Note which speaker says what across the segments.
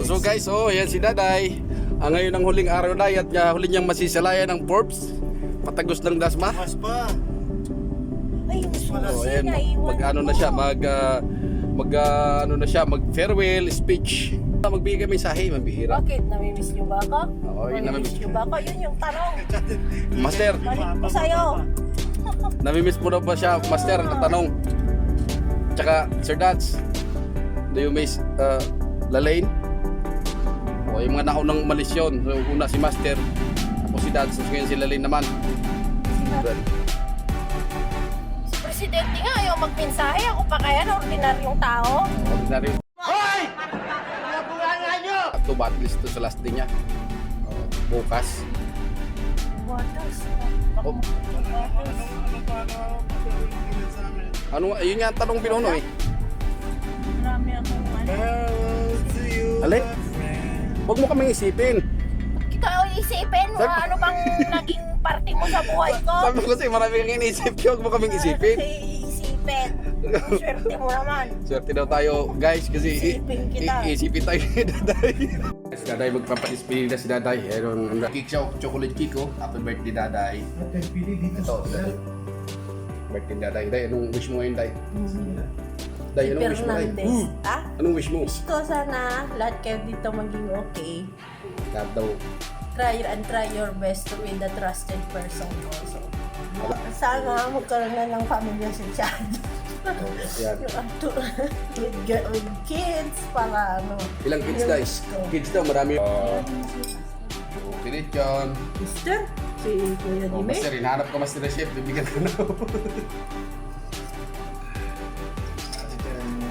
Speaker 1: So guys, yan si Daday. Ngayon ang huling araw na at huli niyang masisalayan ng Forbes. Patagos ng dasma.
Speaker 2: Mas pa.
Speaker 3: Ay,
Speaker 1: Ayan, mag-ano na siya, mag farewell speech. Magbigay kami sahi, mabihira.
Speaker 3: Bakit? Namimiss niyo ba ako?
Speaker 1: Oo, yun
Speaker 3: Namimiss niyo ba ako? Yun yung tanong.
Speaker 1: Master,
Speaker 3: Balik ko sa'yo.
Speaker 1: namimiss mo na ba siya, Master? Ang tanong. Tsaka, Sir Dats, do you miss Lalaine? O, yung mga naunang umalis yun. So, una si Master, tapos si Dats, tapos ngayon si Lalaine naman.
Speaker 3: Si Presidente nga ayaw magmensahe. Ako pa kaya na ordinaryong tao.
Speaker 1: Ordinary. Hoy! Ito, at least ito sa last day niya. Bukas.
Speaker 3: Waters.
Speaker 1: Oh. Ano, yun nga ang tanong pinuno eh.
Speaker 3: Marami akong ano.
Speaker 1: Alin? Huwag mo kaming isipin.
Speaker 3: Ikaw isipin mo ano bang naging parte mo sa buhay ko.
Speaker 1: Sabi ko kasi marami kang inisip. Huwag mo kaming isipin.
Speaker 3: Isipin. Swerte mo naman.
Speaker 1: Swerte daw tayo guys kasi
Speaker 3: Isipin kita.
Speaker 1: isipin tayo ni Daday. Si Daday magpapa-display na si Daday. Ayun, cake siya, chocolate cake ko. Happy birthday Daday. Ito, Daday. Birthday Daday. Day, anong wish mo ngayon Day? Day, anong wish mo Day?
Speaker 3: Fernandez. Ah?
Speaker 1: Anong wish mo?
Speaker 3: Wish ko sana lahat kayo dito maging okay.
Speaker 1: God daw.
Speaker 3: Try and try your best to be the trusted person also. Sana magkaroon na ng pamilya si Chad.
Speaker 1: Yan.
Speaker 3: with kids para ano.
Speaker 1: Ilang kids
Speaker 3: yung
Speaker 1: guys?
Speaker 3: wish ko.
Speaker 1: Kids daw, marami. Pinit yun.
Speaker 3: Mister, si Kuya
Speaker 1: Oh,
Speaker 3: Dime.
Speaker 1: Master, hinahanap ka Master Chef, bibigyan ka na.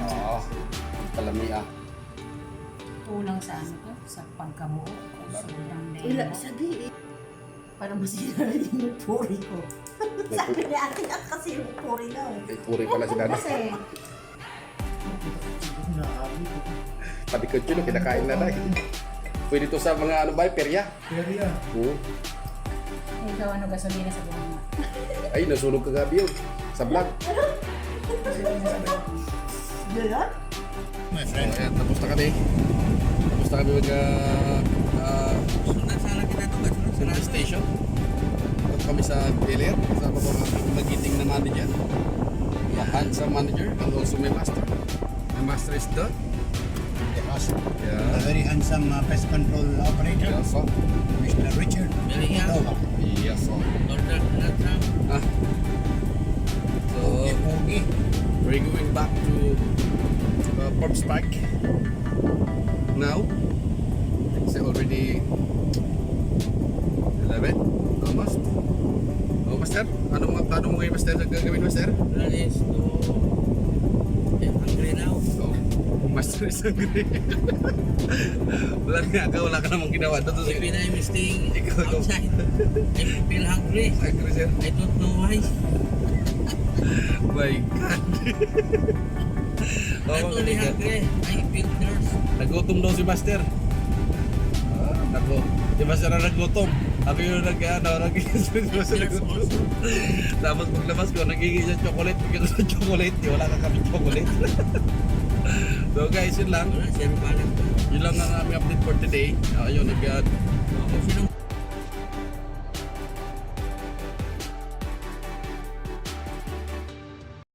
Speaker 1: Oo. Palami ah.
Speaker 4: Kulang sa ano to, sa pagkamuo. Sobrang
Speaker 3: Wala, sabi eh. Para masira rin yung puri ko. Sabi ni ate at kasi yung puri daw.
Speaker 1: Ay, puri pala si Dada.
Speaker 4: Kasi,
Speaker 1: Padikot yun, kinakain na tayo. Pwede to sa mga ano ba, perya?
Speaker 2: Perya.
Speaker 1: Oo.
Speaker 4: ikaw ano gasolina sa buwan mo.
Speaker 1: Ay, nasunog kagabi yun. Sa vlog.
Speaker 3: Gano'n?
Speaker 2: My friend.
Speaker 1: Ayan, tapos na kami. Tapos na kami
Speaker 2: Sana kita ito ba?
Speaker 1: sa station. Tapos kami sa Bel-Air. Kasama ko ang magiting na manager. The handsome manager and also my master. My master is the...
Speaker 2: A
Speaker 1: Yeah.
Speaker 2: very handsome pest control operator,
Speaker 1: Yes, so.
Speaker 2: Mr. Richard. Cordova.
Speaker 1: Yes, so. Ah. So,
Speaker 2: Pogi.
Speaker 1: we're going back to Forbes Park now. It's already 11 almost. Oh, Master, ano mo ngayon, Master? Ang gagawin, Master?
Speaker 5: That is to get hungry now.
Speaker 1: Oh, Master is hungry. Wala ka namang ginawa doon.
Speaker 5: Even I'm staying
Speaker 1: Ikaw,
Speaker 5: outside, I feel hungry.
Speaker 1: hungry, sir.
Speaker 5: I don't know why.
Speaker 1: My God.
Speaker 5: I'm only hungry. I feel thirst.
Speaker 1: Nagutom daw si Master. Nako, si Master na nagutom. Ako yung nagutom. Tapos paglabas ko, nagiging siya chocolate. Bigyan ko sa chocolate. Wala ka kami chocolate. So guys, yun lang.
Speaker 5: Wala, zero balance.
Speaker 1: Yun lang ang aming update for today. Ayun,
Speaker 5: Kung sino